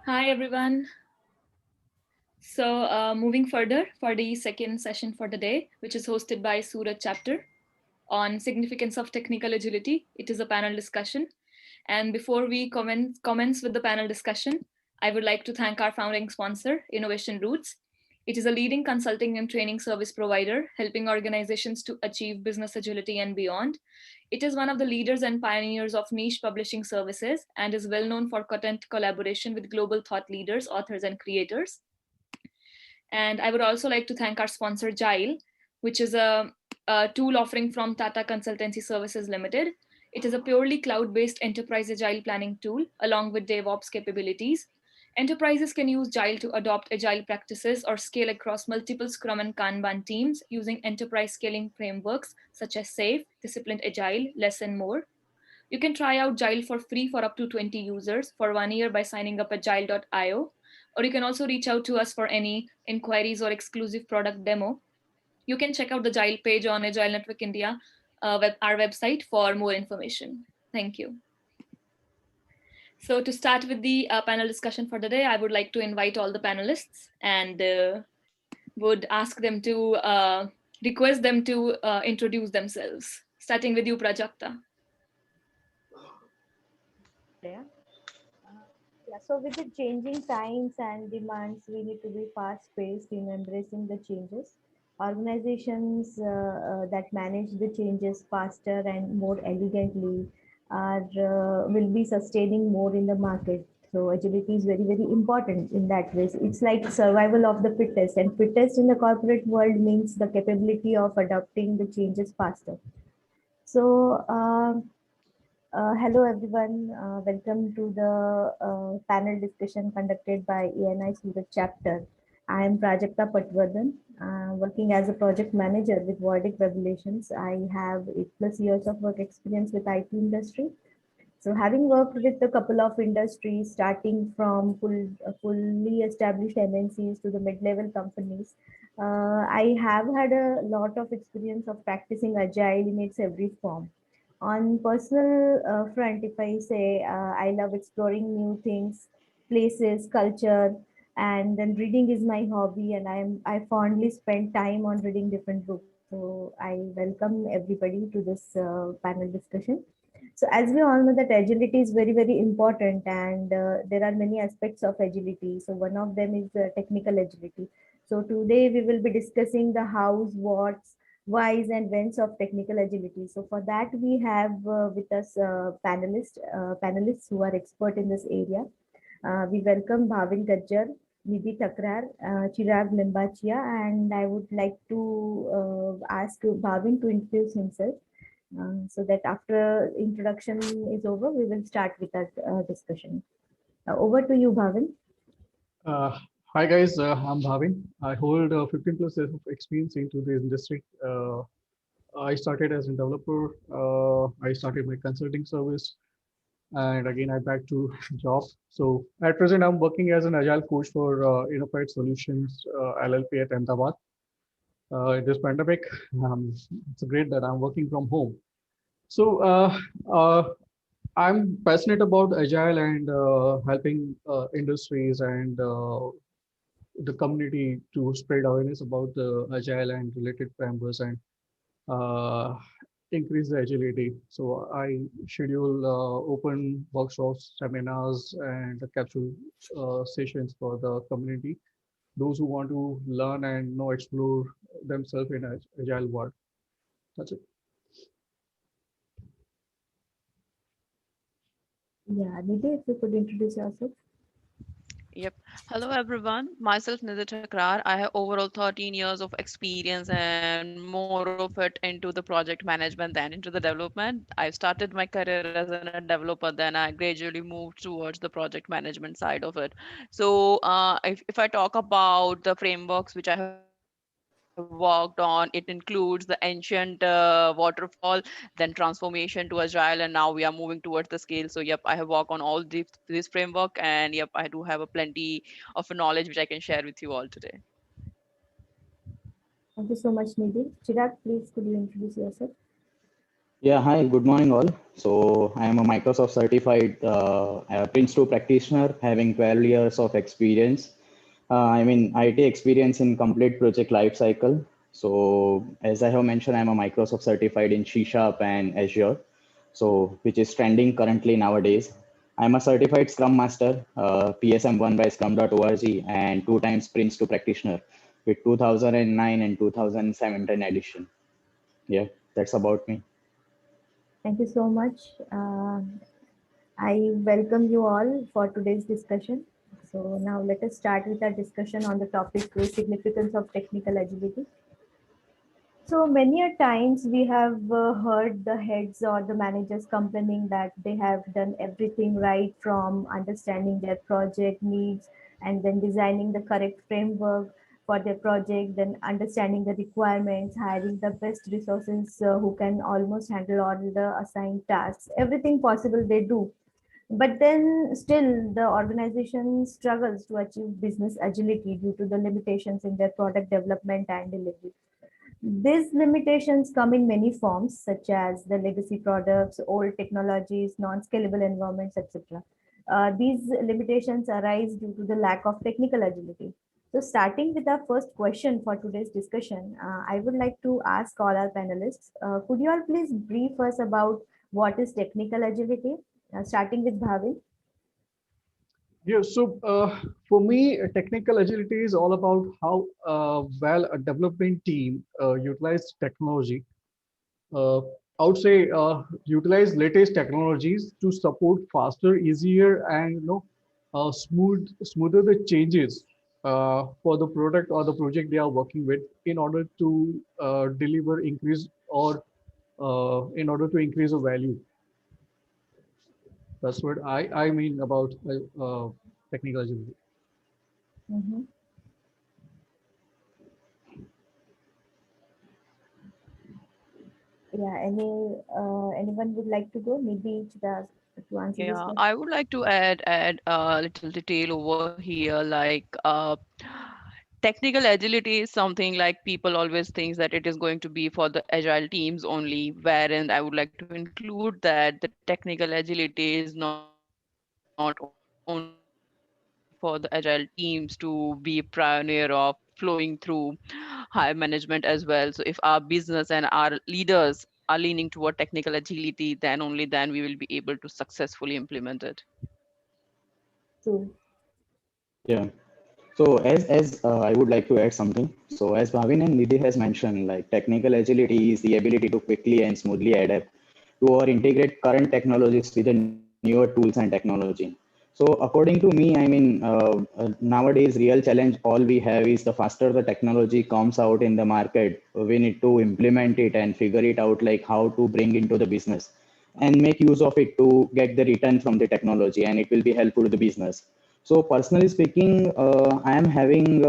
Hi, everyone. Moving further for the second session for the day, which is hosted by Surat Chapter on significance of technical agility. It is a panel discussion. And before we commence with the panel discussion, I would like to thank our founding sponsor, Innovation Roots. It is a leading consulting and training service provider, helping organizations to achieve business agility and beyond. It is one of the leaders and pioneers of niche publishing services and is well known for content collaboration with global thought leaders, authors, and creators. And I would also like to thank our sponsor, Gile, which is a tool offering from Tata Consultancy Services Limited. It is a purely cloud based enterprise agile planning tool along with DevOps capabilities. Enterprises can use Gile to adopt agile practices or scale across multiple Scrum and Kanban teams using enterprise scaling frameworks such as SAFe, Disciplined Agile, Less and More. You can try out Gile for free for up to 20 users for 1 year by signing up at gile.io. Or you can also reach out to us for any inquiries or exclusive product demo. You can check out the Gile page on Agile Network India, our website, for more information. Thank you. So, to start with the panel discussion for the day, I would like to invite all the panelists and would ask them to request them to introduce themselves. Starting with you, Prajakta. Yeah. Yeah, so with the changing times and demands, we need to be fast-paced in embracing the changes. Organizations that manage the changes faster and more elegantly are will be sustaining more in the market. So agility is very, very important in that way. It's like survival of the fittest, and fittest in the corporate world means the capability of adapting the changes faster. So, hello everyone. Welcome to the panel discussion conducted by ENI Surat chapter. I am Prajakta Patwardhan, working as a project manager with Vordic Revelations. I have 8+ years of work experience with IT industry. So, having worked with a couple of industries, starting from fully established MNCs to the mid-level companies, I have had a lot of experience of practicing agile in its every form. On personal front, if I say I love exploring new things, places, culture, and then reading is my hobby, and I fondly spend time on reading different books. So I welcome everybody to this panel discussion. So as we all know that agility is very, very important, and there are many aspects of agility. So one of them is technical agility. So today we will be discussing the hows, whats, whys, and whens of technical agility. So for that we have with us panelists who are expert in this area. We welcome Bhavin Gajjar, Nidhi Takrar, Chirag Limbachia, and I would like to ask Bhavin to introduce himself. So that after introduction is over, we will start with our discussion. Over to you, Bhavin. Uh, Hi guys, I'm Bhavin. I hold 15+ years of experience into the industry. I started as a developer. I started my consulting service, and again I back to job. So at present, I'm working as an agile coach for Innofied Solutions LLP at Ahmedabad. In this pandemic, it's great that I'm working from home. So uh, I'm passionate about agile and helping industries and the community to spread awareness about the agile and related frameworks and uh, increase the agility. So I schedule open workshops, seminars, and the capsule sessions for the community. Those who want to learn and know, explore themselves in agile world. That's it. Yeah, Nidhi, if you could introduce yourself. Yep. Hello, everyone. Myself, Nidhi Takrar. I have overall 13 years of experience and more of it into the project management than into the development. I started my career as a developer, then I gradually moved towards the project management side of it. So, if I talk about the frameworks which I have worked on, it includes the ancient waterfall, then transformation to agile, and now we are moving towards the scale. So, yep, I have worked on all this framework, and yep, I do have a plenty of knowledge which I can share with you all today. Thank you so much, Nidhi. Chirag, please could you introduce yourself? Yeah, hi, good morning all. So I am a Microsoft certified Prince 2 practitioner having 12 years of experience. I mean, IT experience in complete project life cycle. So as I have mentioned, I'm a Microsoft certified in C Sharp and Azure, so which is trending currently nowadays. I'm a certified Scrum Master, PSM1 by Scrum.org, and 2 times Prince 2 practitioner with 2009 and 2017 edition. Yeah, that's about me. Thank you so much. I welcome you all for today's discussion. So now let us start with our discussion on the topic, the significance of technical agility. So many a times we have heard the heads or the managers complaining that they have done everything right, from understanding their project needs and then designing the correct framework for their project, then understanding the requirements, hiring the best resources who can almost handle all the assigned tasks, everything possible they do. But then still the organization struggles to achieve business agility due to the limitations in their product development and delivery. These limitations come in many forms, such as the legacy products, old technologies, non-scalable environments, etc. These limitations arise due to the lack of technical agility. So, starting with our first question for today's discussion, I would like to ask all our panelists, could you all please brief us about what is technical agility? Starting with Bhavin. Yeah, so for me, technical agility is all about how well a development team utilize technology. Uh, I would say utilize latest technologies to support faster, easier, and smoother the changes for the product or the project they are working with in order to deliver increase or in order to increase the value. That's what I mean about technical agility. Mhm. Yeah, anyone would like to go? Maybe to answer this Yeah, question. I would like to add a little detail over here, like technical agility is something like people always think that it is going to be for the agile teams only, wherein I would like to include that the technical agility is not only for the agile teams to be a pioneer of flowing through high management as well. So if our business and our leaders are leaning toward technical agility, then only then we will be able to successfully implement it. True. Yeah. So as I would like to add something. So as Bhavin and Nidhi has mentioned, like technical agility is the ability to quickly and smoothly adapt to or integrate current technologies with the newer tools and technology. So according to me, I mean, nowadays real challenge all we have is the faster the technology comes out in the market, we need to implement it and figure it out like how to bring into the business and make use of it to get the return from the technology, and it will be helpful to the business. So personally speaking, I am having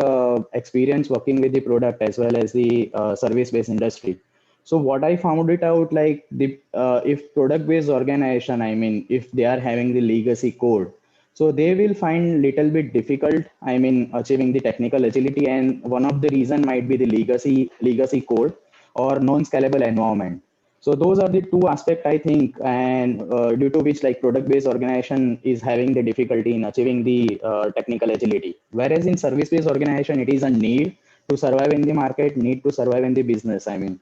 experience working with the product as well as the service-based industry. So what I found it out, like the if product-based organization, I mean, if they are having the legacy code, so they will find little bit difficult, I mean, achieving the technical agility, and one of the reason might be the legacy code or non-scalable environment. So those are the two aspects I think, and due to which like product-based organization is having the difficulty in achieving the technical agility. Whereas in service-based organization, it is a need to survive in the market, need to survive in the business. I mean,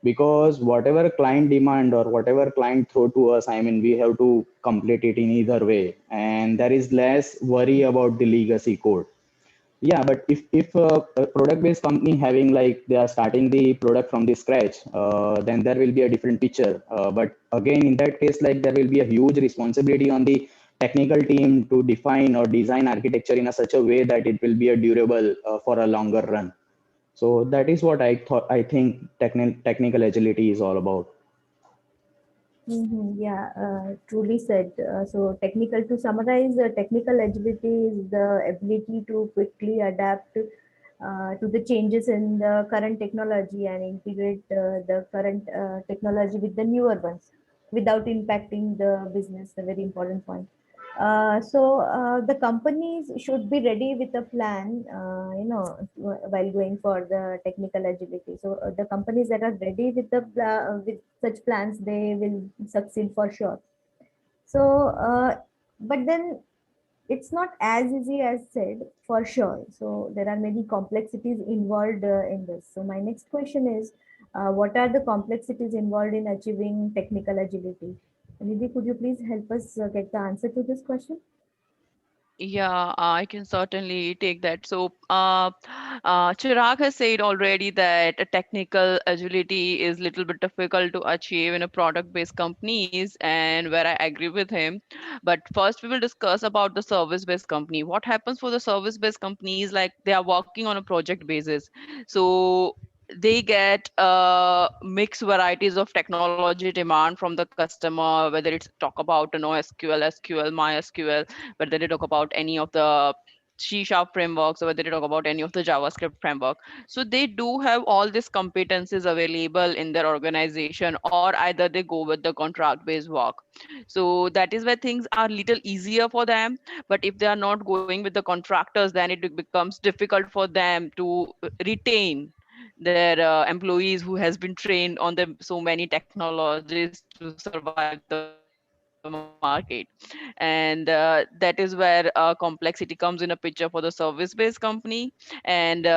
because whatever client demand or whatever client throw to us, I mean, we have to complete it in either way, and there is less worry about the legacy code. Yeah, but if a product based company having like they are starting the product from the scratch, then there will be a different picture, but again in that case, like there will be a huge responsibility on the technical team to define or design architecture in a such a way that it will be a durable for a longer run. So that is what I think technical agility is all about. Yeah, truly said. So, technical, to summarize, technical agility is the ability to quickly adapt to the changes in the current technology and integrate the current technology with the newer ones without impacting the business. A very important point. The companies should be ready with a plan, while going for the technical agility. So the companies that are ready with with such plans, they will succeed for sure. So, but then it's not as easy as said for sure. So there are many complexities involved in this. So my next question is, what are the complexities involved in achieving technical agility? Nidhi, could you please help us get the answer to this question? Yeah, I can certainly take that. So, Chirag has said already that a technical agility is little bit difficult to achieve in a product-based companies, and where I agree with him. But first, we will discuss about the service-based company. What happens for the service-based companies? Like they are working on a project basis, so they get mixed varieties of technology demand from the customer, whether it's talk about NoSQL, SQL, MySQL, whether they talk about any of the C sharp frameworks or whether they talk about any of the JavaScript framework. So they do have all these competencies available in their organization, or either they go with the contract based work. So that is where things are little easier for them. But if they are not going with the contractors, then it becomes difficult for them to retain their employees who has been trained on the so many technologies to survive the market. And that is where complexity comes in a picture for the service based company. And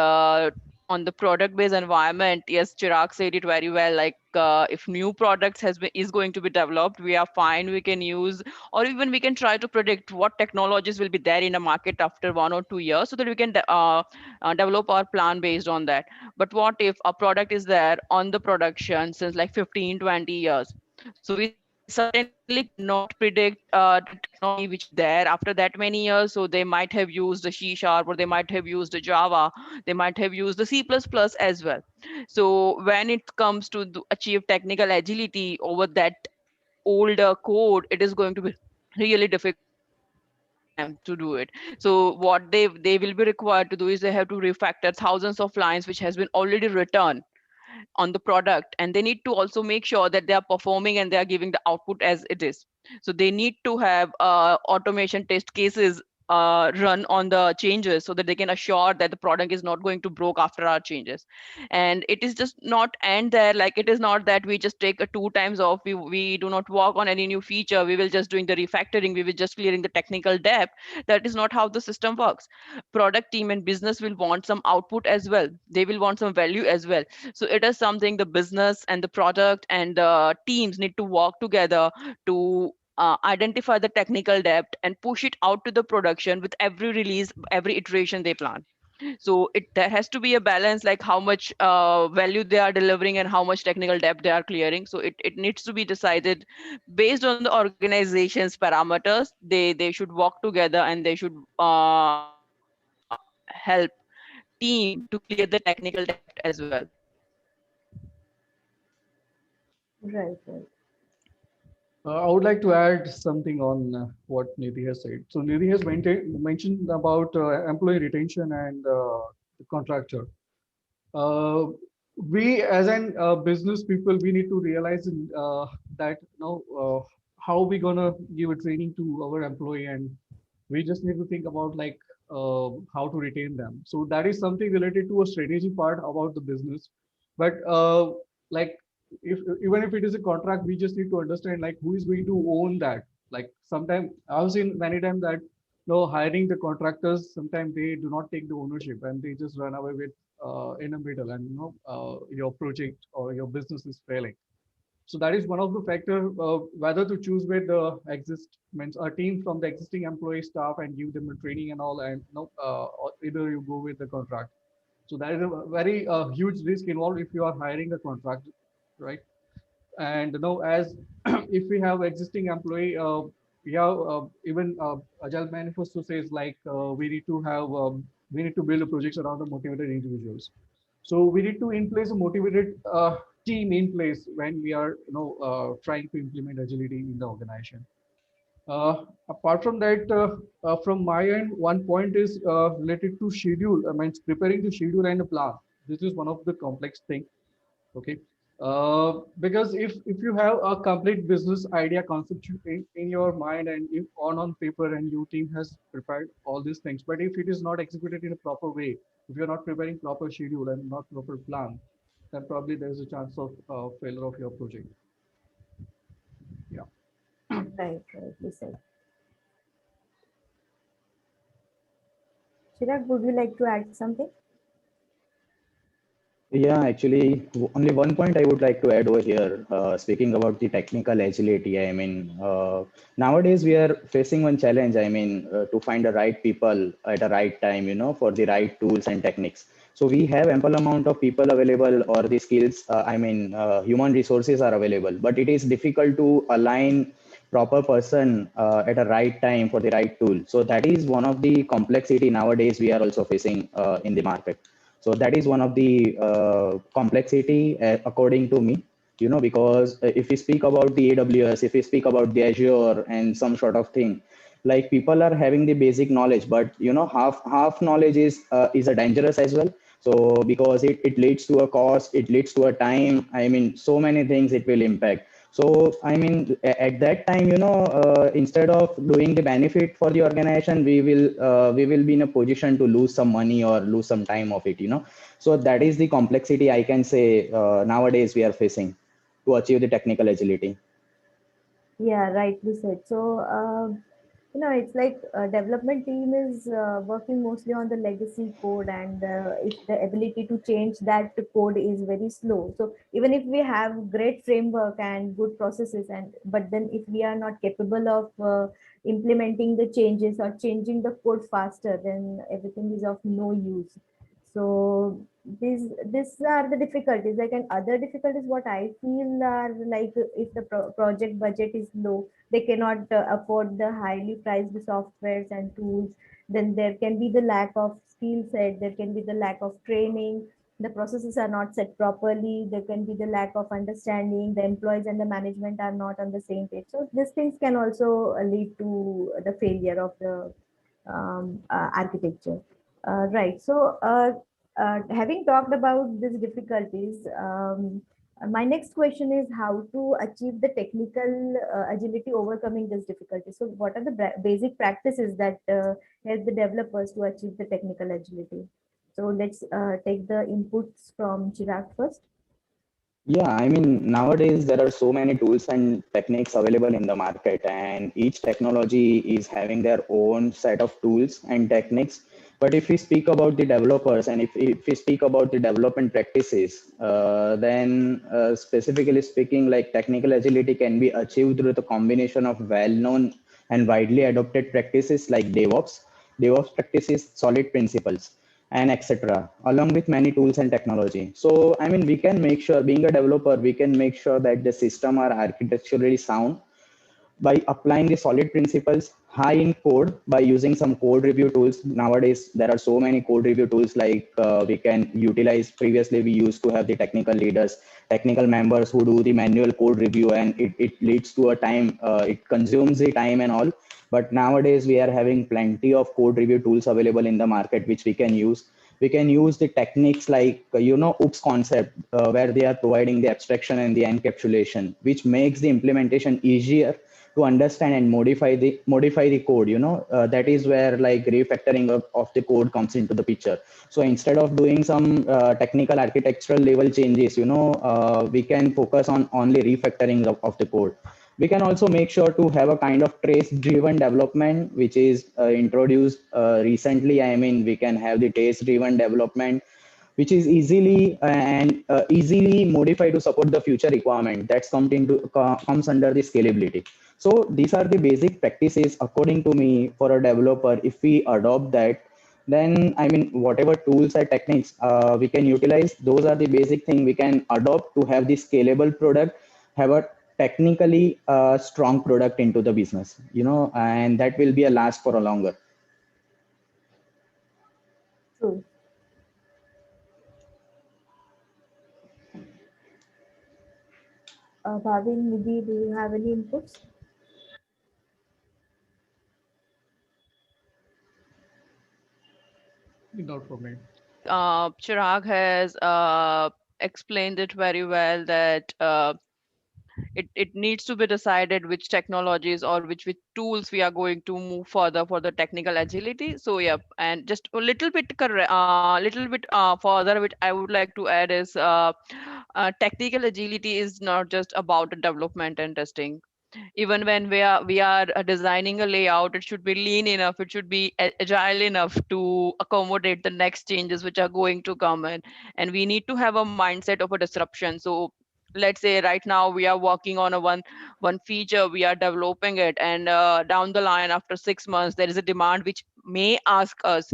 on the product based environment, yes, Chirag said it very well, like if new products is going to be developed, we are fine, we can use, or even we can try to predict what technologies will be there in the market after 1 or 2 years, so that we can develop our plan based on that. But what if a product is there on the production since like 15, 20 years? So we certainly cannot predict the technology which is there after that many years. So they might have used the C sharp, or they might have used the Java, they might have used the C++ as well. So when it comes to achieve technical agility over that older code, it is going to be really difficult for them to do it. So what they will be required to do is they have to refactor thousands of lines which has been already written on the product, and they need to also make sure that they are performing and they are giving the output as it is. So they need to have automation test cases run on the changes, so that they can assure that the product is not going to broke after our changes. And it is just not end there. Like it is not that we just take a 2 times off, we do not work on any new feature, we will just doing the refactoring, we will just clearing the technical debt. That is not how the system works. Product team and business will want some output as well, they will want some value as well. So it is something the business and the product and the teams need to work together to identify the technical debt and push it out to the production with every release, every iteration they plan. So it there has to be a balance, like how much value they are delivering and how much technical debt they are clearing. So it needs to be decided based on the organization's parameters. They should work together, and they should help team to clear the technical debt as well. Right, right. I would like to add something on what Nidhi has said. So Nidhi has mentioned about employee retention and the contractor. We as an business people, we need to realize that how we gonna give a training to our employee, and we just need to think about like how to retain them. So that is something related to a strategy part about the business. But like if even if it is a contract, we just need to understand like who is going to own that. Like sometimes I've seen many times that hiring the contractors, sometimes they do not take the ownership and they just run away with in the middle, and your project or your business is failing. So that is one of the factor whether to choose with the exist means a team from the existing employee staff and give them the training and all, and or either you go with the contract. So that is a very huge risk involved if you are hiring a contract, right? And as if we have existing employee, we have even Agile Manifesto says like we need to build a projects around the motivated individuals. So we need to in place a motivated team in place when we are trying to implement agility in the organization. Apart from that, from my end, one point is related to schedule. I mean, preparing the schedule and the plan. This is one of the complex thing. Okay. Because if you have a complete business idea concept in your mind and if on paper and your team has prepared all these things, but if it is not executed in a proper way, if you're not preparing proper schedule and not proper plan, then probably there's a chance of failure of your project. Yeah. Right, rightly said. Chirag, would you like to add something? Yeah, actually, only one point I would like to add over here. Speaking about the technical agility, I mean, nowadays we are facing one challenge. I mean, to find the right people at the right time, for the right tools and techniques. So we have ample amount of people available or the skills. Human resources are available, but it is difficult to align proper person at a right time for the right tool. So that is one of the complexity nowadays we are also facing in the market. So that is one of the complexity according to me, because if we speak about the AWS, if we speak about the Azure and some sort of thing, like people are having the basic knowledge, but half knowledge is a dangerous as well. So because it leads to a cost, it leads to a time. I mean, so many things it will impact. So, I mean, at that time, instead of doing the benefit for the organization, we will be in a position to lose some money or lose some time of it. So that is the complexity I can say nowadays we are facing to achieve the technical agility. Yeah, rightly said. So, it's like development team is working mostly on the legacy code, and if the ability to change that code is very slow. So even if we have great framework and good processes, and but then if we are not capable of implementing the changes or changing the code faster, then everything is of no use. So these are the difficulties. Like, and other difficulties what I feel are like, if the project budget is low, they cannot afford the highly priced softwares and tools, then there can be the lack of skill set, there can be the lack of training, the processes are not set properly, there can be the lack of understanding, the employees and the management are not on the same page. So these things can also lead to the failure of the architecture. Right. So, having talked about these difficulties, my next question is how to achieve the technical agility overcoming this difficulty. So, what are the basic practices that help the developers to achieve the technical agility? So, let's take the inputs from Chirag first. Yeah, I mean, nowadays there are so many tools and techniques available in the market, and each technology is having their own set of tools and techniques. But if we speak about the developers and if we speak about the development practices, then specifically speaking, like technical agility can be achieved through the combination of well-known and widely adopted practices like DevOps practices, solid principles and etc., along with many tools and technology. So, I mean, we can make sure, being a developer, we can make sure that the system are architecturally sound by applying the solid principles high in code by using some code review tools. Nowadays there are so many code review tools, like we can utilize. Previously we used to have the technical leaders, technical members who do the manual code review, and it leads to a time, it consumes the time and all. But nowadays we are having plenty of code review tools available in the market which we can use. We can use the techniques like OOPS concept, where they are providing the abstraction and the encapsulation, which makes the implementation easier to understand and modify the code. That is where like refactoring of the code comes into the picture. So instead of doing some technical architectural level changes, we can focus on only refactoring of the code. We can also make sure to have a kind of trace driven development which is introduced recently. I mean, we can have the trace driven development which is easily modified to support the future requirement that's comes under the scalability. So these are the basic practices according to me for a developer. If we adopt that, then I mean, whatever tools or techniques we can utilize, those are the basic thing we can adopt to have the scalable product, have a technically strong product into the business, and that will be a last for a longer. True. Bhavin, Nidhi, do you have any inputs? Not for me. Chirag has explained it very well that it needs to be decided which technologies or which tools we are going to move further for the technical agility. So yeah, and just a little bit further, which I would like to add is technical agility is not just about the development and testing. Even when we are designing a layout, it should be lean enough, it should be agile enough to accommodate the next changes which are going to come in, and we need to have a mindset of a disruption. So let's say right now we are working on a one feature, we are developing it, and down the line after 6 months there is a demand which may ask us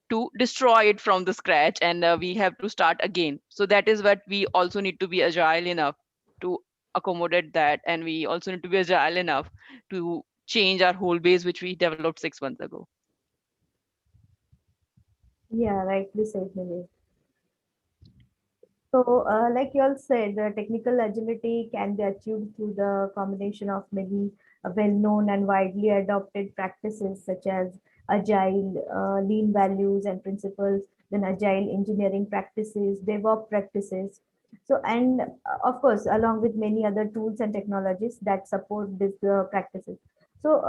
to destroy it from the scratch, and we have to start again. So that is what we also need to be agile enough to accommodate that, and we also need to be agile enough to change our whole base which we developed 6 months ago. Yeah, rightly said, Nilesh. So, like you all said, the technical agility can be achieved through the combination of many well-known and widely adopted practices such as agile, lean values and principles, then agile engineering practices, DevOps practices. So, and of course, along with many other tools and technologies that support these practices. So,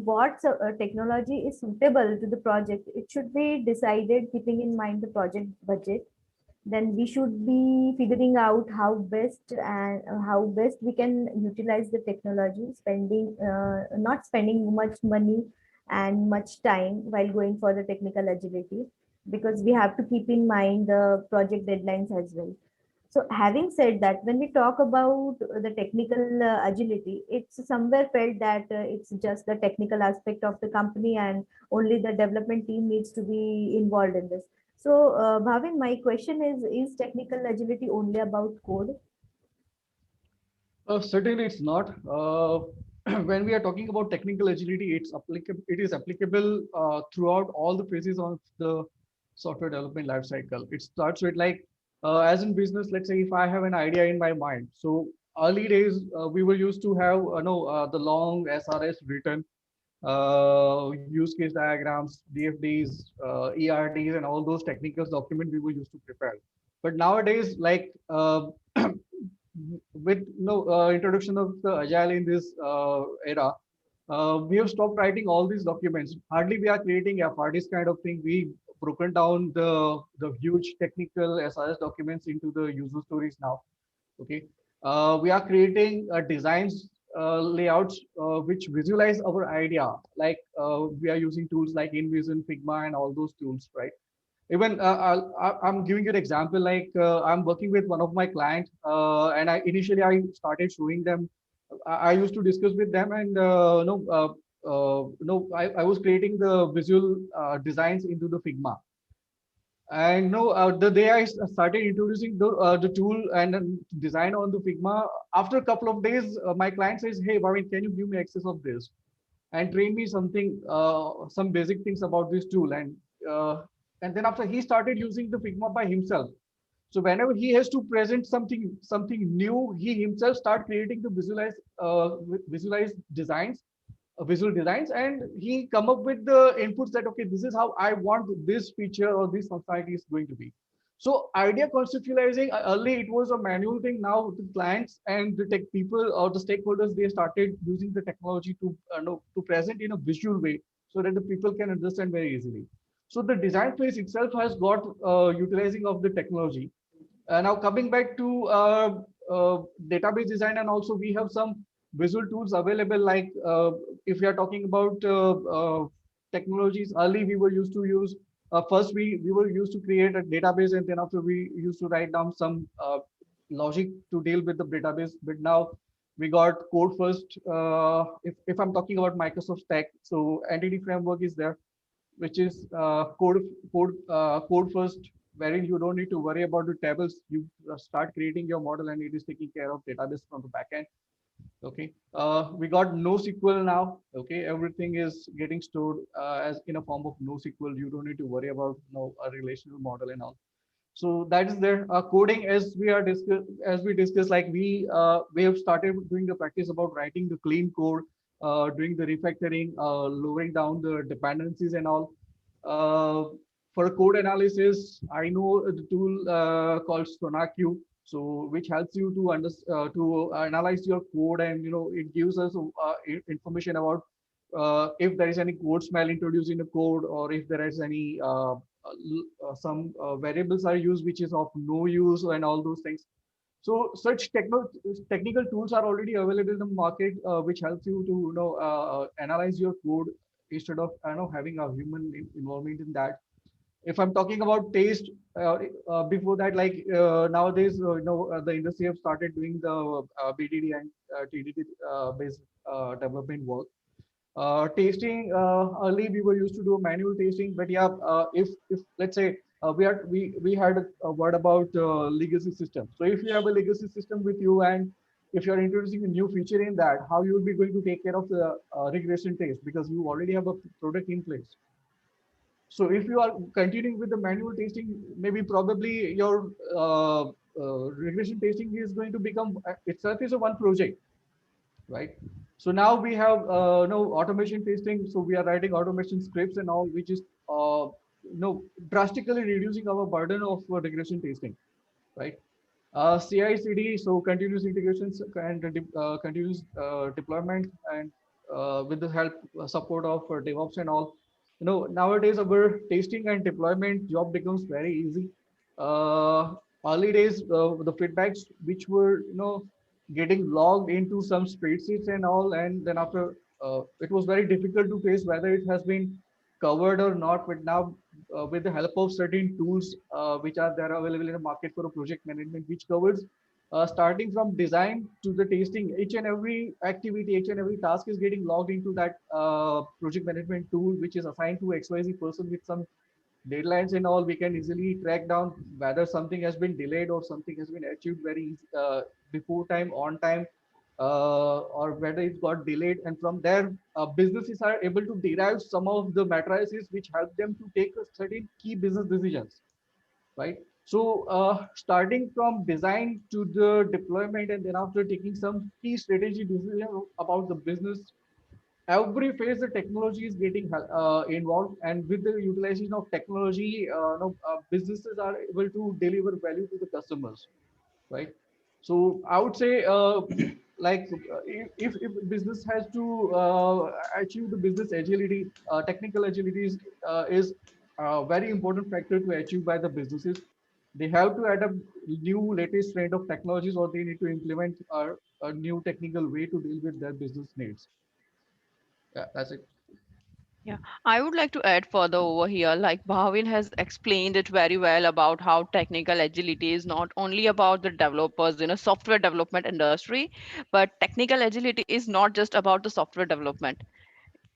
what technology is suitable to the project? It should be decided keeping in mind the project budget. Then we should be figuring out how best we can utilize the technology, spending not spending much money and much time while going for the technical agility, because we have to keep in mind the project deadlines as well. So having said that, when we talk about the technical agility, it's somewhere felt that it's just the technical aspect of the company and only the development team needs to be involved in this. So, Bhavin, my question is technical agility only about code? Certainly, it's not. When we are talking about technical agility, it's applicable. It is applicable throughout all the phases of the software development lifecycle. It starts with like, as in business. Let's say if I have an idea in my mind. So early days, we were used to have the long SRS written, use case diagrams, DFDs, ERDs, and all those technical documents we were used to prepare. But nowadays, like with introduction of the agile in this era, we have stopped writing all these documents. Hardly we are creating FRDs kind of thing. We broken down the huge technical SRS documents into the user stories now. Okay, we are creating designs, layouts which visualize our idea. Like we are using tools like InVision, Figma, and all those tools, right? Even I'm giving you an example. Like I'm working with one of my clients, and I started showing them. I used to discuss with them, and I was creating the visual designs into the Figma. And no, the day I started introducing the tool and design on the Figma, after a couple of days, my client says, "Hey, Varun, can you give me access of this and train me something, some basic things about this tool?" And then after he started using the Figma by himself. So whenever he has to present something new, he himself start creating the visualized designs, visual designs, and he come up with the inputs that okay, this is how I want this feature or this functionality is going to be. So idea conceptualizing, early it was a manual thing. Now the clients and the tech people or the stakeholders, they started using the technology to to present in a visual way so that the people can understand very easily. So the design phase itself has got utilizing of the technology. Now coming back to database design, and also we have some visual tools available. Like if we are talking about technologies, early we were used to use. First, we were used to create a database, and then after we used to write down some logic to deal with the database. But now we got code first. If I'm talking about Microsoft Stack, so entity framework is there, which is code first, wherein you don't need to worry about the tables. You start creating your model, and it is taking care of database from the backend. Okay, we got NoSQL now. Okay, everything is getting stored as in a form of NoSQL. You don't need to worry about a relational model and all. So that is there. Coding, as we discussed, like we have started doing the practice about writing the clean code, doing the refactoring, lowering down the dependencies and all. For code analysis, I know the tool called SonarQube. So which helps you to to analyze your code, and it gives us information about if there is any code smell introduced in the code, or if there is any some variables are used which is of no use, and all those things. So such technical tools are already available in the market, which helps you to analyze your code instead of having a human involvement in that. If I'm talking about taste, before that, like nowadays, the industry have started doing the BDD and TDD based development work. Tasting, early we were used to do manual tasting, but yeah, if let's say we had a word about legacy system. So if you have a legacy system with you, and if you are introducing a new feature in that, how you will be going to take care of the regression test, because you already have a product in place. So if you are continuing with the manual testing, maybe probably your regression testing is going to become itself is a one project, right? So now we have no automation testing. So we are writing automation scripts and all, which is drastically reducing our burden of regression testing, right? CI/CD, so continuous integrations and continuous deployment, and with the help support of DevOps and all. Nowadays our testing and deployment job becomes very easy. Uh, Early days, the feedbacks which were getting logged into some spreadsheets and all, and then after it was very difficult to trace whether it has been covered or not. But now, with the help of certain tools which are there available in the market for a project management, which covers starting from design to the testing, each and every activity, each and every task is getting logged into that project management tool, which is assigned to XYZ person with some deadlines and all. We can easily track down whether something has been delayed or something has been achieved very before time, on time, or whether it got delayed. And from there, businesses are able to derive some of the matrices which help them to take a certain key business decisions, right? So starting from design to the deployment, and then after taking some key strategy decision about the business, every phase the technology is getting involved. And with the utilization of technology, businesses are able to deliver value to the customers, right? So I would say, like if business has to achieve the business agility, technical agility is a very important factor to achieve by the businesses. They have to adapt new latest trend of technologies, or they need to implement a new technical way to deal with their business needs. Yeah, that's it. Yeah, I would like to add further over here. Like Bhavin has explained it very well about how technical agility is not only about the developers in a software development industry, but technical agility is not just about the software development.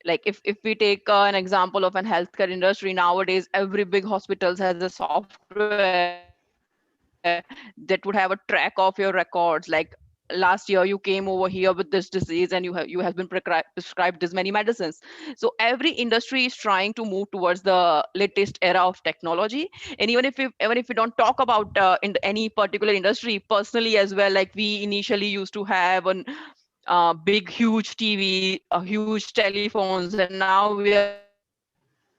Like if we take an example of an healthcare industry nowadays, every big hospitals has a software that would have a track of your records. Like last year you came over here with this disease and you has been prescribed this many medicines. So every industry is trying to move towards the latest era of technology. And even if we don't talk about in any particular industry, personally as well, like we initially used to have an big huge TV, huge telephones, and now we are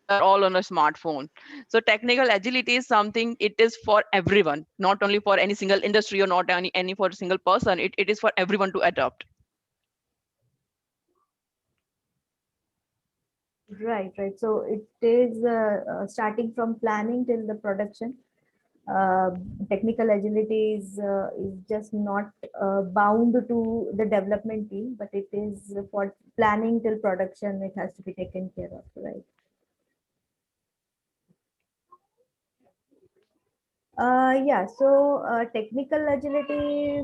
all on a smartphone. So technical agility is something, it is for everyone, not only for any single industry or not any for a single person. It is for everyone to adopt. Right, right. So it is starting from planning till the production. Uh, Technical agility is just not bound to the development team, but it is for planning till production. It has to be taken care of, right? Yeah, so technical agility,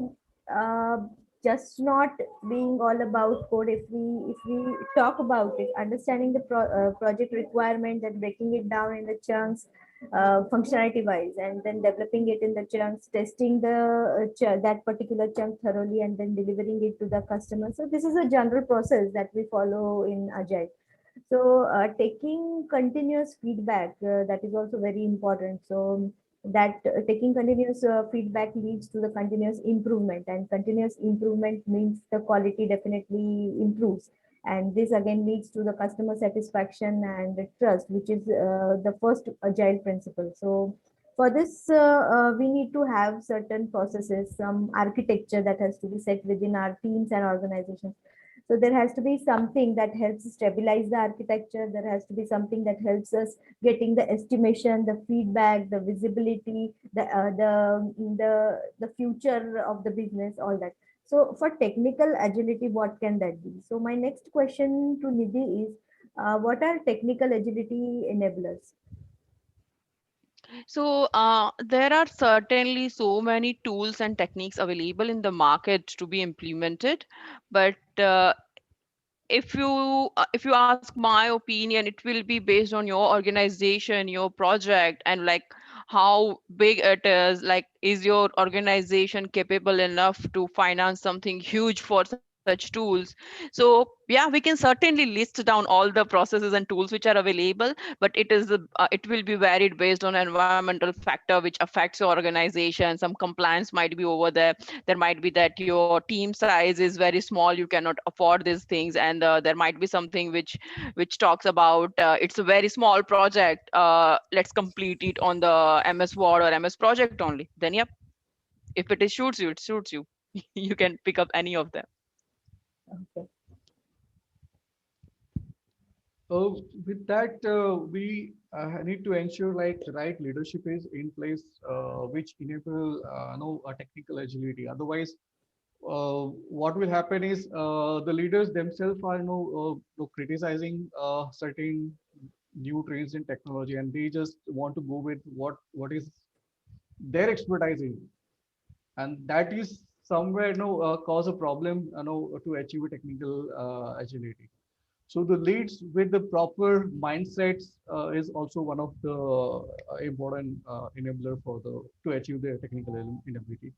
uh, just not being all about code. If we talk about it, understanding the project requirement and breaking it down in the chunks, functionality wise, and then developing it in the chunks, testing the that particular chunk thoroughly, and then delivering it to the customer. So this is a general process that we follow in Agile. So taking continuous feedback, that is also very important. So that taking continuous feedback leads to the continuous improvement, and continuous improvement means the quality definitely improves. And this again leads to the customer satisfaction and the trust, which is the first agile principle. So For this, we need to have certain processes, some architecture that has to be set within our teams and organizations. So there has to be something that helps stabilize the architecture. There has to be something that helps us getting the estimation, the feedback, the visibility, the future of the business, all that. So for technical agility, what can that be? So my next question to Nidhi is, what are technical agility enablers? So there are certainly so many tools and techniques available in the market to be implemented, but if you ask my opinion, it will be based on your organization, your project, and like how big it is. Like, is your organization capable enough to finance something huge for such tools? So yeah, we can certainly list down all the processes and tools which are available, but it will be varied based on environmental factor which affects your organization. Some compliance might be over there. There might be that your team size is very small, you cannot afford these things, and there might be something which talks about it's a very small project, let's complete it on the MS Word or MS Project only. Then yep, if it is suits you, it suits you. You can pick up any of them. Okay. With that, we need to ensure like the right leadership is in place, which enable a technical agility. Otherwise, what will happen is the leaders themselves are criticizing certain new trends in technology, and they just want to go with what is their expertise in, and that is somewhere cause a problem to achieve a technical agility. So the leads with the proper mindsets is also one of the important enabler for the to achieve the technical ability.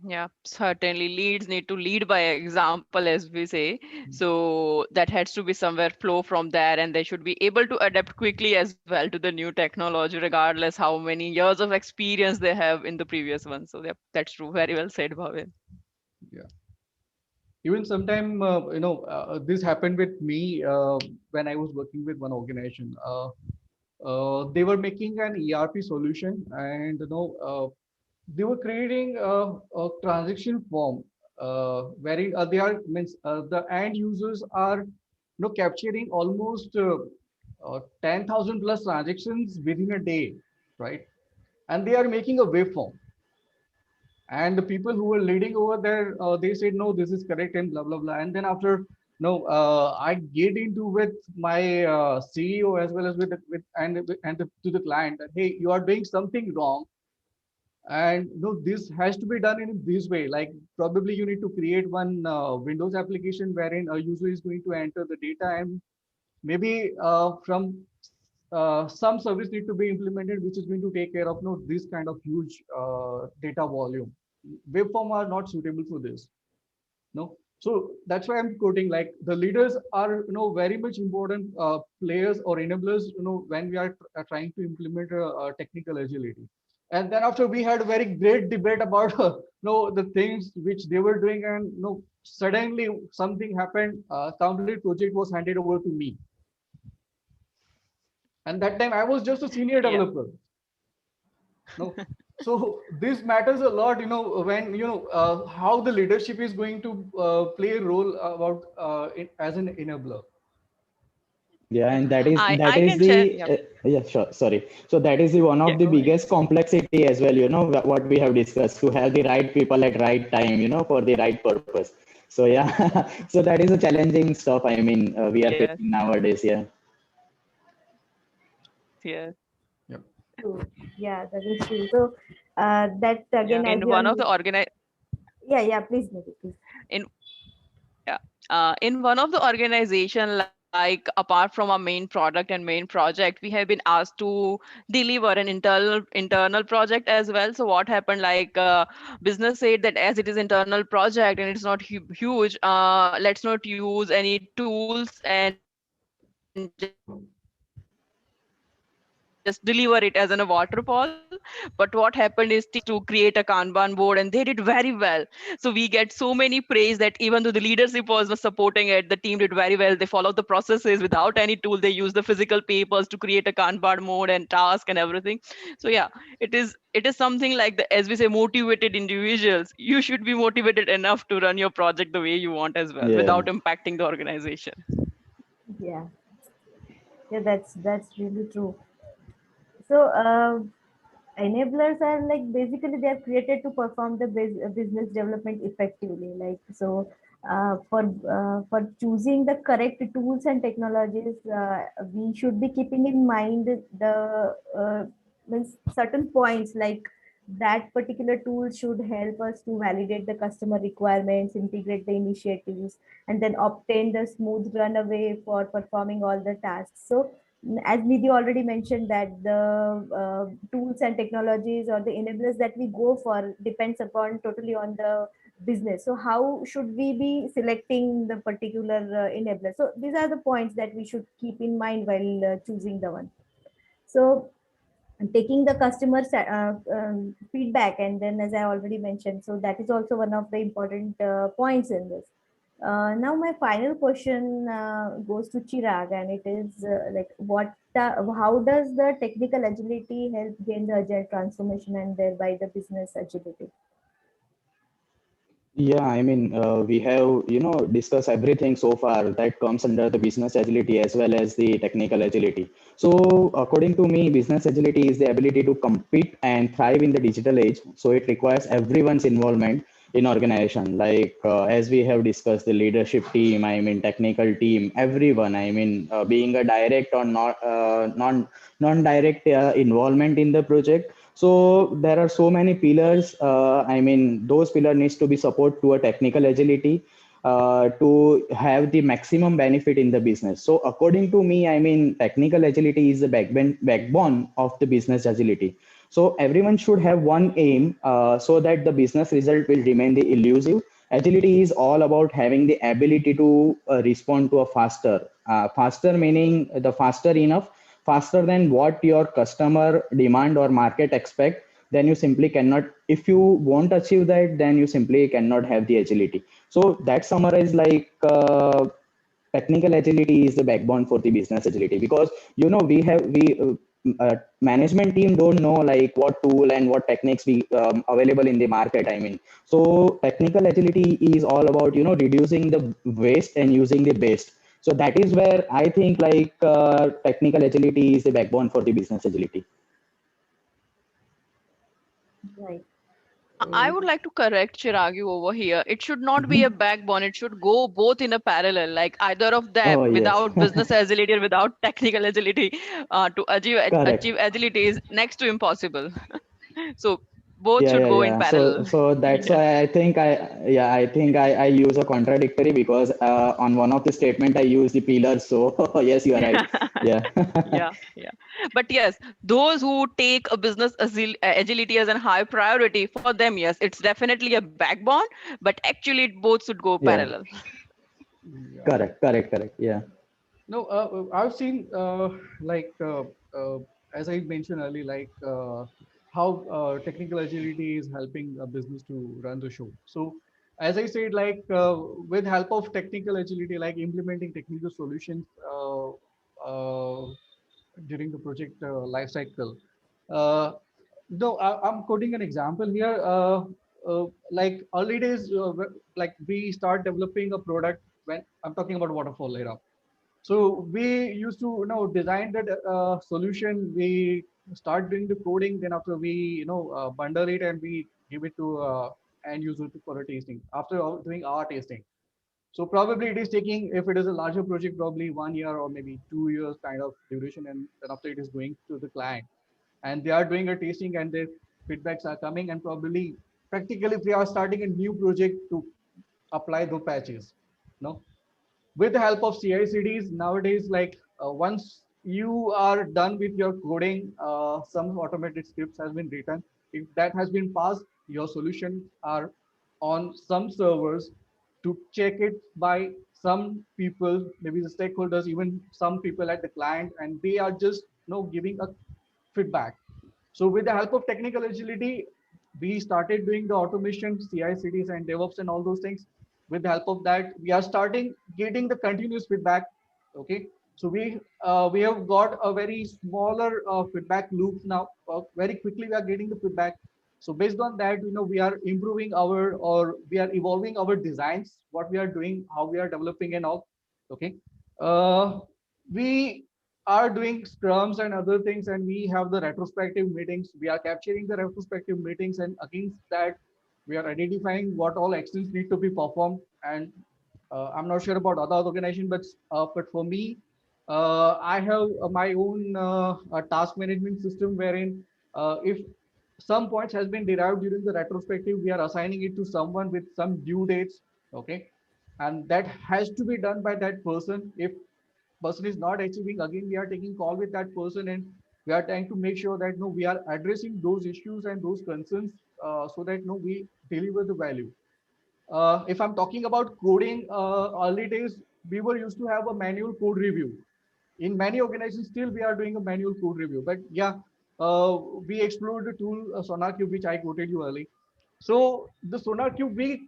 Yeah, certainly leads need to lead by example, as we say. So that has to be somewhere flow from there, and they should be able to adapt quickly as well to the new technology, regardless how many years of experience they have in the previous one. So yeah, that's true. Very well said, Bhavin. Yeah. Even sometime this happened with me when I was working with one organization. They were making an ERP solution, and they were creating a transaction form wherein they are means the end users are capturing almost 10,000 plus transactions within a day, right? And they are making a waveform, and the people who were leading over there, they said no, this is correct and blah blah blah. And then after I get into with my CEO as well as to the client that hey, you are doing something wrong, and no, this has to be done in this way. Like probably you need to create one Windows application wherein a user is going to enter the data, and maybe from some service need to be implemented which is going to take care of this kind of huge data volume. Waveform are not suitable for this. No, so that's why I'm quoting like the leaders are very much important players or enablers when we are trying to implement technical agility. And then after we had a very great debate about the things which they were doing, and suddenly something happened. Complete project was handed over to me, and that time I was just a senior Yeah. developer. No, so this matters a lot, when how the leadership is going to play a role about as an enabler. Yeah, and that I is can share. the Yeah. yeah, sure, sorry. So that is the one Yeah, of the go ahead. biggest complexity as well, what we have discussed, to have the right people at right time, for the right purpose. So yeah, so that is a challenging stuff. I mean, we are Yes. facing nowadays. Yeah. Yes. Yep. True. Yeah, that is true. So that Yeah. again, as In you one of are, the organi yeah, yeah, please, Nidhi, please. in Yeah. In one of the organization, like apart from our main product and main project, we have been asked to deliver an internal project as well. So what happened? Like business said that as it is internal project and it's not huge, let's not use any tools and just use our internal resources. just deliver it as in a waterfall. But what happened is to create a Kanban board, and they did very well. So we get so many praise that even though the leadership was supporting it, the team did very well. They followed the processes without any tool. They used the physical papers to create a Kanban mode and task and everything. So yeah, it is something like the, as we say, motivated individuals. You should be motivated enough to run your project the way you want as well, Yeah. without impacting the organization. Yeah, yeah, that's really true. So enablers are like basically they are created to perform the business development effectively. Like so, for choosing the correct tools and technologies, we should be keeping in mind the means certain points like that particular tool should help us to validate the customer requirements, integrate the initiatives, and then obtain the smooth runaway for performing all the tasks. So as Nidhi already mentioned that the tools and technologies or the enablers that we go for depends upon totally on the business. So how should we be selecting the particular enabler? So these are the points that we should keep in mind while choosing the one. So taking the customer feedback, and then as I already mentioned, so that is also one of the important points in this. Now my final question goes to Chirag, and it is like how does the technical agility help gain the agile transformation and thereby the business agility? Yeah, I mean, we have, discussed everything so far that comes under the business agility as well as the technical agility. So, according to me, business agility is the ability to compete and thrive in the digital age. So, it requires everyone's involvement in organization. Like, as we have discussed, the leadership team, I mean, technical team, everyone. I mean, being a direct or not non-direct involvement in the project. So there are so many pillars. I mean, those pillars needs to be support to a technical agility to have the maximum benefit in the business. So according to me, I mean, technical agility is the backbone of the business agility. So everyone should have one aim so that the business result will remain the elusive. Agility is all about having the ability to respond to a faster meaning the faster enough, faster than what your customer demand or market expect. Then you simply cannot, if you won't achieve that, then you simply cannot have the agility. So that summarize like technical agility is the backbone for the business agility, because we management team don't know like what tool and what techniques we available in the market. I mean, so technical agility is all about reducing the waste and using the best. So that is where I think like technical agility is the backbone for the business agility. Right. I would like to correct Chiragi over here. It should not be a Mhm. backbone. It should go both in a parallel, like either of Oh them, yes. without business agility or without technical agility. To achieve Correct. agility is next to impossible. So both Yeah, should yeah, go in yeah. So, parallel. so that's Yeah. why I think I use a contradictory, because on one of the statement I use the pillars. So yes, you are right. Yeah. Yeah, yeah. But yes, those who take a business agility as a high priority, for them, yes, it's definitely a backbone, but actually it both should go Yeah. parallel. Yeah. Correct. Yeah. No, I've seen like as I mentioned earlier, like how technical agility is helping a business to run the show. So, as I said, like with help of technical agility, like implementing technical solutions during the project life cycle. Uh, no, I'm quoting an example here. Like early days, like we start developing a product when I'm talking about waterfall era. So we used to, design that solution. We start doing the coding. Then after we, bundle it and we give it to end user for a tasting. After doing our tasting, so probably it is taking, if it is a larger project, probably 1 year or maybe 2 years kind of duration, and then after it is going to the client, and they are doing a tasting and their feedbacks are coming, and probably practically if we are starting a new project to apply the patches, no, with the help of CI/CDs nowadays, like once you are done with your coding, some automated scripts has been written. If that has been passed, your solutions are on some servers to check it by some people, maybe the stakeholders, even some people at the client, and they are just giving a feedback. So with the help of technical agility, we started doing the automation, CI/CDs and DevOps and all those things. With the help of that, we are starting getting the continuous feedback. Okay, so we have got a very smaller feedback loop now. Very quickly we are getting the feedback. So based on that, we are improving we are evolving our designs, what we are doing, how we are developing and all. Okay, we are doing scrums and other things, and we have the retrospective meetings. We are capturing the retrospective meetings, and against that we are identifying what all actions need to be performed. And I'm not sure about other organization, but for me, I have my own task management system, wherein if some points has been derived during the retrospective, we are assigning it to someone with some due dates. Okay, and that has to be done by that person. If person is not achieving, again we are taking call with that person, and we are trying to make sure that no, we are addressing those issues and those concerns, so that no, we deliver the value. If I'm talking about coding, early days we were used to have a manual code review. In many organizations still we are doing a manual code review, but yeah, we explored the tool SonarQube, which I quoted you earlier. So the SonarQube we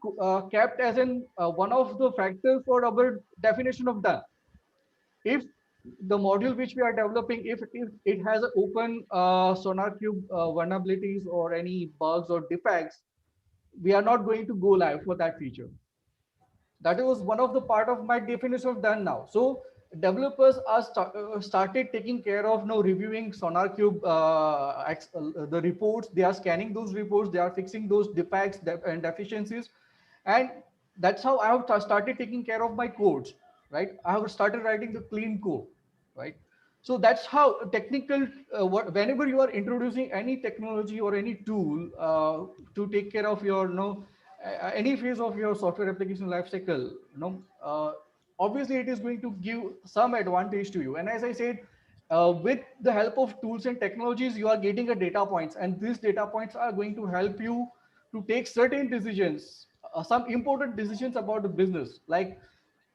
kept as an one of the factors for our definition of done. If the module which we are developing, if it has an open SonarQube vulnerabilities or any bugs or defects, we are not going to go live for that feature. That was one of the part of my definition of done now. So developers are started taking care of now reviewing SonarQube the reports. They are scanning those reports, they are fixing those defects and deficiencies, and that's how I have started taking care of my codes, right? I have started writing the clean code, right? So that's how technical, whenever you are introducing any technology or any tool to take care of your any phase of your software application lifecycle, obviously it is going to give some advantage to you. And as I said, with the help of tools and technologies, you are getting a data points, and these data points are going to help you to take certain decisions, some important decisions about the business. Like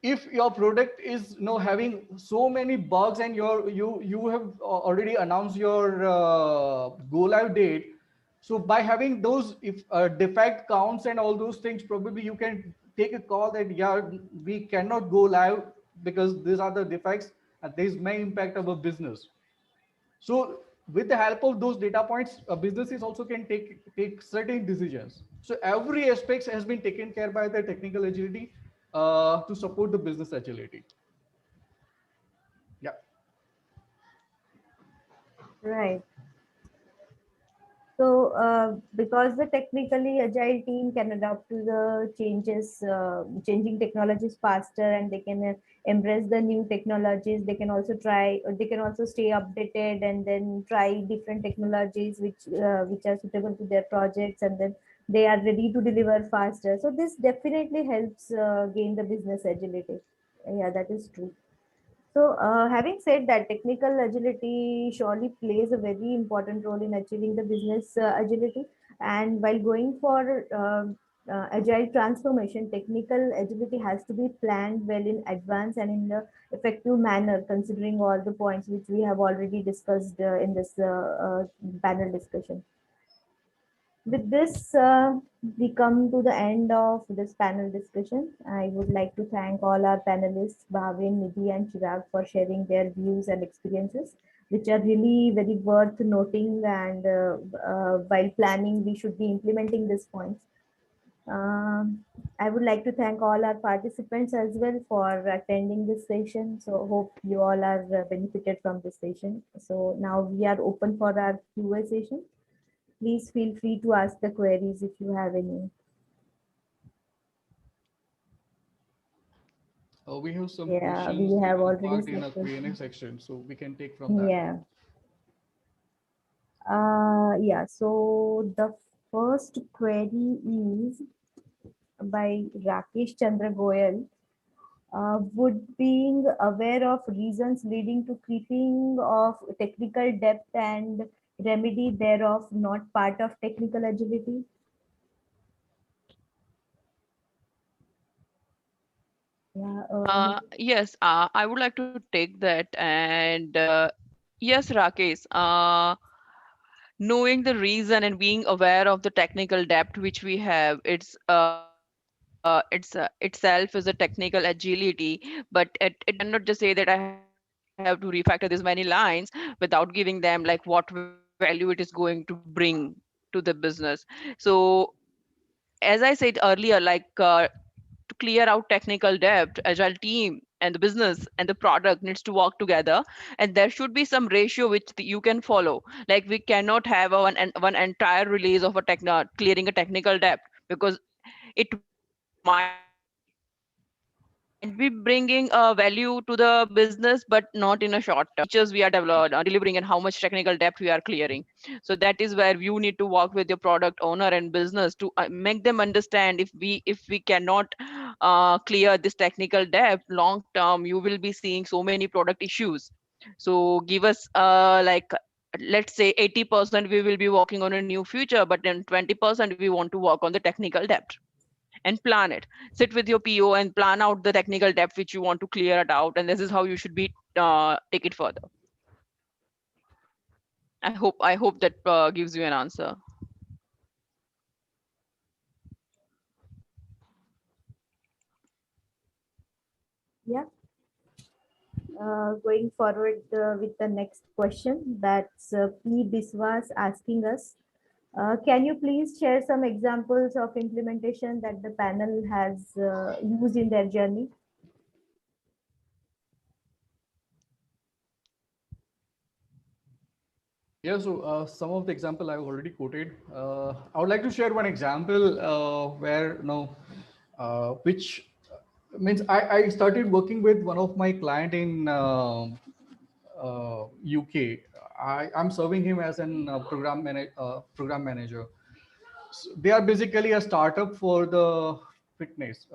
if your product is having so many bugs, and you have already announced your go live date. So by having those, if defect counts and all those things, probably you can take a call that yeah, we cannot go live because these are the defects and this may impact our business. So with the help of those data points, businesses also can take certain decisions. So every aspect has been taken care by the technical agility to support the business agility. Yeah. Right. So, because the technically agile team can adapt to the changing technologies faster, and they can embrace the new technologies. They can also they can also stay updated, and then try different technologies which are suitable to their projects, and then they are ready to deliver faster. So this definitely helps gain the business agility. Yeah, that is true. So, having said that, technical agility surely plays a very important role in achieving the business agility. And while going for agile transformation, technical agility has to be planned well in advance and in the effective manner, considering all the points which we have already discussed in this panel discussion. With this, we come to the end of this panel discussion. I would like to thank all our panelists, Bhavin, Nidhi, and Chirag, for sharing their views and experiences, which are really very worth noting. And while planning, we should be implementing these points. I would like to thank all our participants as well for attending this session. So hope you all are benefited from this session. So now we are open for our Q&A session. Please feel free to ask the queries if you have any. We have some Yeah, questions we have already part in a selected. Q&A section, so we can take from that. Yeah. Yeah. So the first query is by Rakesh Chandra Goyal. Would being aware of reasons leading to creeping of technical depth and remedy thereof not part of technical agility? Yeah. Yes, I would like to take that. And yes, Rakesh, knowing the reason and being aware of the technical depth which we have, itself is a technical agility. But it cannot just say that I have to refactor this many lines without giving them like what value it is going to bring to the business. So as I said earlier, to clear out technical debt, agile team and the business and the product needs to work together, and there should be some ratio which you can follow. Like we cannot have one entire release of a clearing a technical debt, because it might be bringing a value to the business, but not in a short term. Features we are delivering and how much technical debt we are clearing. So that is where you need to work with your product owner and business to make them understand, if we cannot clear this technical debt long term, you will be seeing so many product issues. So give us let's say 80% we will be working on a new future, but then 20% we want to work on the technical debt, and plan it. Sit with your PO and plan out the technical depth which you want to clear it out, and this is how you should be take it further. I hope that gives you an answer. Yeah. Going forward with the next question, that's P. Biswas asking us, can you please share some examples of implementation that the panel has used in their journey? Yeah, so some of the example I've already quoted. I would like to share one example where which means I started working with one of my client in UK. I'm serving him as an program manager. So they are basically a startup for the fitness.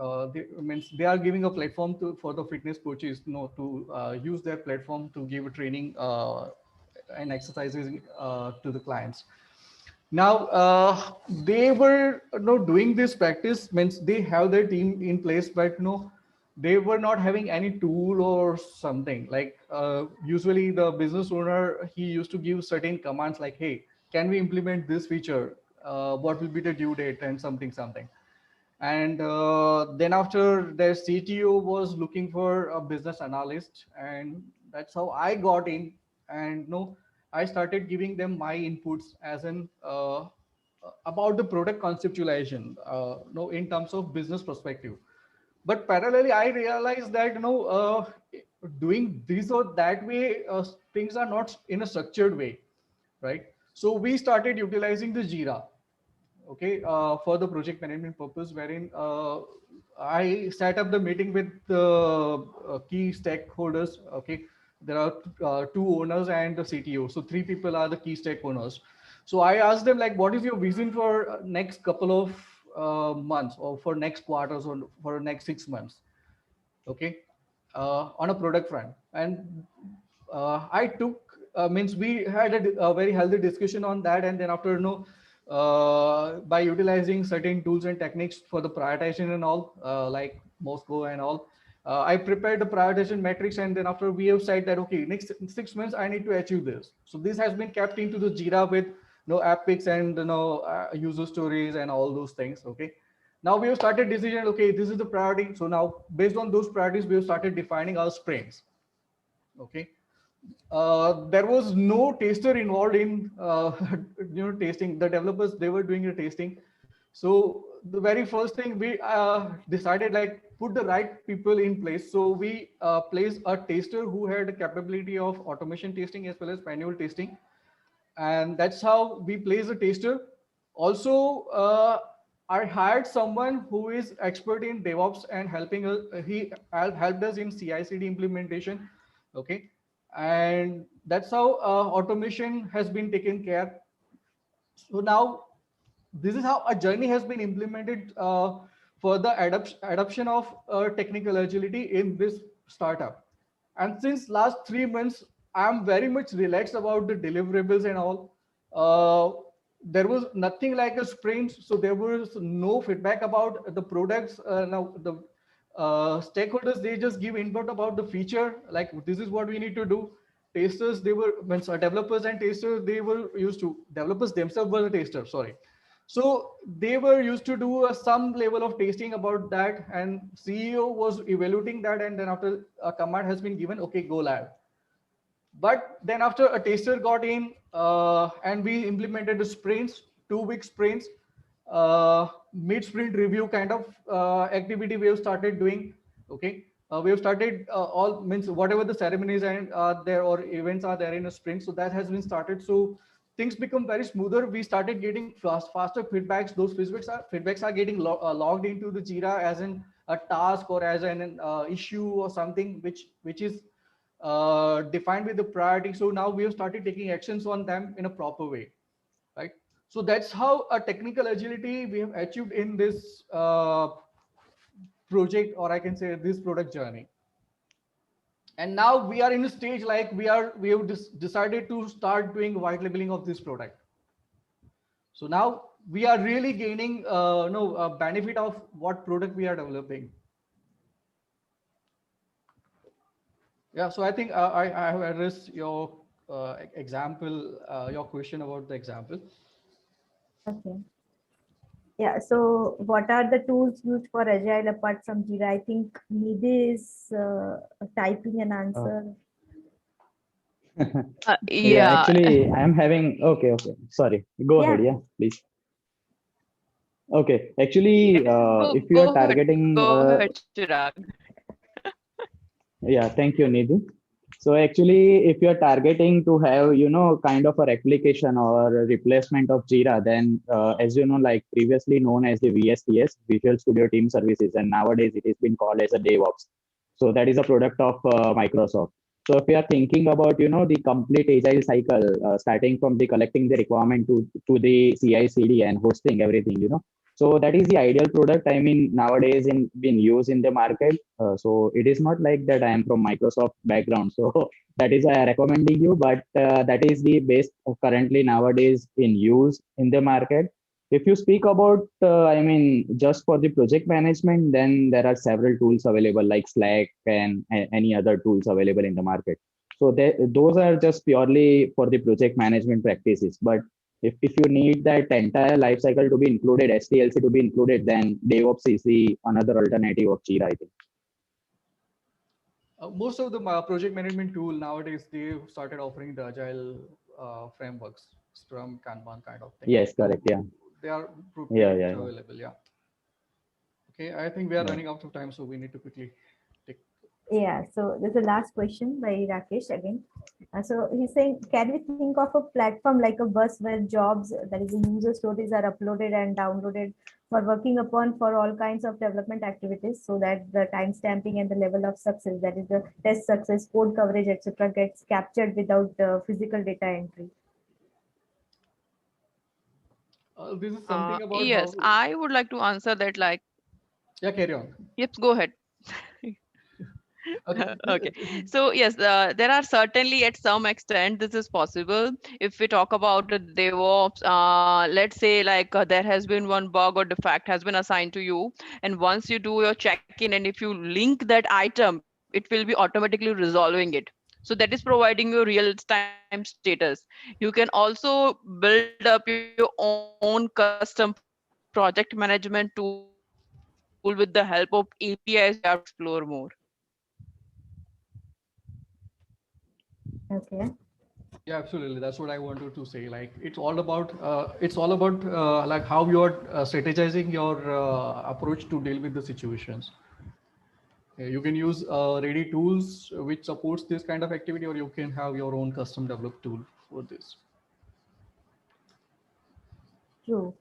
Means they are giving a platform for the fitness coaches, to use their platform to give a training and exercises to the clients. Now they were doing this practice, means they have their team in place, but they were not having any tool or something. Like usually the business owner, he used to give certain commands like, hey, can we implement this feature, what will be the due date and something. And then after their CTO was looking for a business analyst, and that's how I got in. And I started giving them my inputs as an about the product conceptualization, in terms of business perspective. But parallelly, I realized that doing this or that way, things are not in a structured way, right? So we started utilizing the Jira, okay, for the project management purpose, wherein I set up the meeting with the key stakeholders. Okay, there are two owners and the CTO, so three people are the key stakeholders. So I asked them, like, what is your vision for next couple of months, or for next quarters, or for next 6 months, okay, on a product front. And I took means we had a very healthy discussion on that. And then after by utilizing certain tools and techniques for the prioritization and all, like Moscow and all, I prepared the prioritization metrics. And then after, we have said that, okay, next 6 months I need to achieve this. So this has been kept into the Jira with epics and user stories and all those things. Okay, now we have started decision, okay, this is the priority. So now based on those priorities, we have started defining our sprints. Okay, there was no taster involved in tasting. The developers, they were doing the tasting. So the very first thing, we decided, like, put the right people in place. So we placed a taster who had the capability of automation testing as well as manual testing. And that's how we place a taster. Also, I hired someone who is expert in DevOps and helping us. He helped us in CI/CD implementation. Okay, and that's how automation has been taken care. So now this is how a journey has been implemented for the adoption of technical agility in this startup. And since last 3 months, I'm very much relaxed about the deliverables and all. There was nothing like a sprint, so there was no feedback about the products. Now the stakeholders, they just give input about the feature, like this is what we need to do. testers, they were, when developers and testers, they were used to, developers themselves were the testers, sorry. So they were used to do some level of testing about that, and CEO was evaluating that, and then after a command has been given, okay, go live. But then after a tester got in, and we implemented the sprints, 2-week sprints, mid-sprint review kind of activity we have started doing. Okay, we have started all, means whatever the ceremonies and there or events are there in a sprint, so that has been started. So things become very smoother. We started getting faster feedbacks. Those feedbacks are getting logged into the Jira as in a task or as an issue or something which is defined with the priority. So now we have started taking actions on them in a proper way, right? So that's how a technical agility we have achieved in this project, or I can say this product journey. And now we are in a stage like we have decided to start doing white labeling of this product. So now we are really gaining a benefit of what product we are developing. Yeah, so I think I have addressed your example, your question about the example. Okay. Yeah, so what are the tools used for Agile apart from Jira? I think Nidhi is typing an answer. Yeah, actually, I am having, okay. Sorry, go ahead. Yeah, please. Okay, actually, if you are targeting, go ahead, Chirag. Yeah, thank you, Nidhi. So actually, if you're targeting to have, kind of a replication or a replacement of Jira, then as you know, like previously known as the VSTS, Visual Studio Team Services, and nowadays it has been called as a DevOps. So that is a product of Microsoft. So if you are thinking about, the complete agile cycle, starting from the collecting the requirement to the CI/CD and hosting everything, So that is the ideal product. I mean, nowadays been used in the market. So it is not like that I am from Microsoft background. So that is why I recommending you. But that is the best currently nowadays in use in the market. If you speak about, I mean, just for the project management, then there are several tools available like Slack and any other tools available in the market. So those are just purely for the project management practices. But if you need that entire life cycle to be included, SDLC to be included, then DevOps is the another alternative of Jira, I think. Most of the project management tool nowadays, they've started offering the agile frameworks, Scrum, Kanban kind of thing. Yes, correct. Yeah. They are available. Yeah. Okay, I think we are running out of time, so we need to quickly take. Yeah, so there's a last question by Rakesh again. So he's saying, can we think of a platform like a bus where jobs, that is the user stories, are uploaded and downloaded for working upon for all kinds of development activities, so that the time stamping and the level of success, that is the test success, code coverage, etc., gets captured without physical data entry? This is something about yes, I would like to answer that. Like, yeah, carry on. Yep, go ahead. Okay. Okay, so yes, there are certainly at some extent this is possible. If we talk about the DevOps, let's say like there has been one bug or defect has been assigned to you, and once you do your check-in and if you link that item, it will be automatically resolving it. So that is providing you real-time status. You can also build up your own custom project management tool with the help of APIs if you have to explore more. Okay. Yeah, absolutely. That's what I wanted to say. Like it's all about like how you are strategizing your approach to deal with the situations. You can use ready tools which supports this kind of activity, or you can have your own custom developed tool for this. True.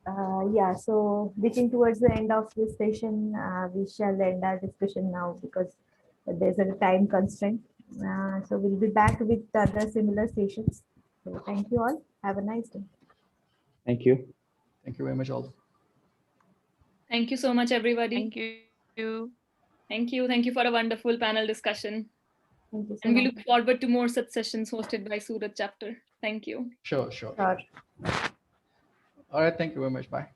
Yeah, so reaching towards the end of this session, we shall end our discussion now because there's a time constraint. So we'll be back with other similar sessions. So thank you all. Have a nice day. Thank you. Thank you very much, all. Thank you so much, everybody. Thank you. Thank you. Thank you for a wonderful panel discussion. Thank you so And we much. look forward to more such sessions hosted by Surat chapter. Thank you. Sure. Sure. All right. Thank you very much. Bye.